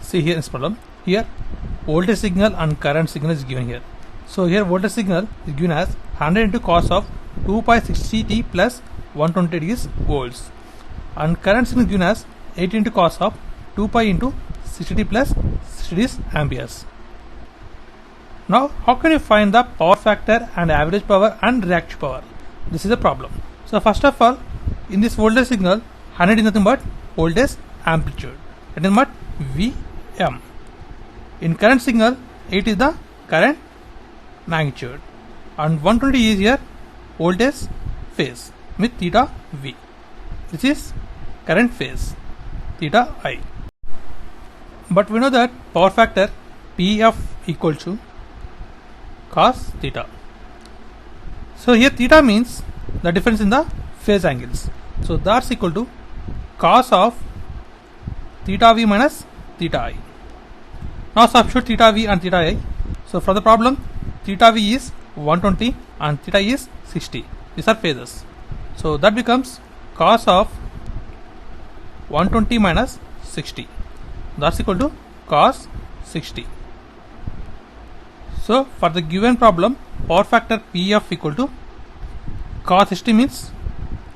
see here in this problem. Here voltage signal and current signal is given here. So here voltage signal is given as 100 into cos of 2 pi 60 t plus 120 degrees volts, and current signal is given as 8 into cos of 2 pi into 60 t plus 60 degrees amperes. Now how can you find the power factor and average power and reactive power? This is a problem. So first of all, in this voltage signal, 100 is nothing but voltage amplitude, that is what Vm. In current signal, 8 is the current magnitude, and 120 is here voltage phase with theta V. This is current phase, theta I. But we know that power factor Pf equal to cos theta. So here theta means the difference in the phase angles. So that's equal to cos of theta V minus theta I. Now substitute theta V and theta I. So for the problem, theta V is 120 and theta I is 60. These are phases. So that becomes cos of 120 minus 60. That's equal to cos 60. So for the given problem, power factor Pf equal to cos 60 means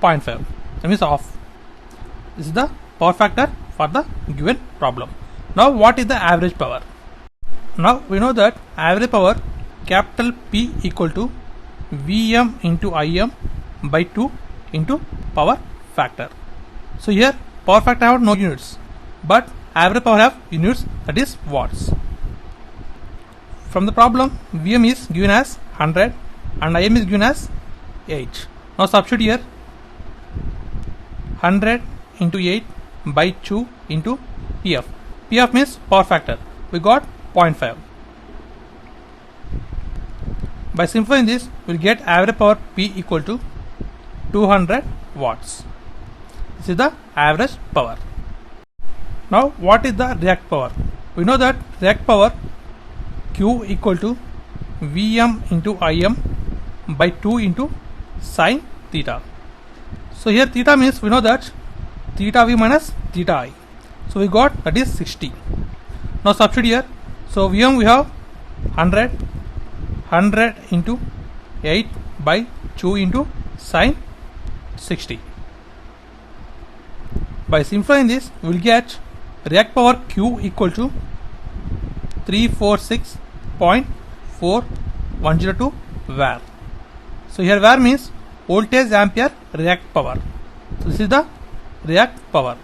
0.5. That means off. This is the power factor for the given problem. Now what is the average power? Now we know that average power capital P equal to Vm into Im by 2 into power factor. So here power factor have no units, but average power have units, that is watts. From the problem, Vm is given as 100 and Im is given as 8. Now substitute here 100 into 8 by 2 into Pf. Pf means power factor. We got 0.5. By simplifying this, we will get average power P equal to 200 watts. This is the average power. Now what is the react power? We know that react power Q equal to Vm into Im by 2 into sin theta. So here theta means we know that theta V minus theta I. So we got that is 60. Now substitute here. So Vm we have 100 into 8 by 2 into sin 60. By simplifying this, we will get react power Q equal to 346.4102 var. So here var means voltage ampere react power. So this is the react power,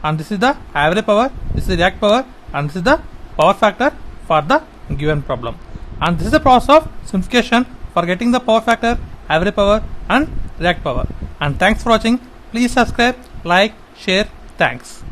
and this is the average power, this is the react power, and this is the power factor for the given problem. And this is the process of simplification for getting the power factor, average power and react power. And thanks for watching. Please subscribe, like, share. Thanks.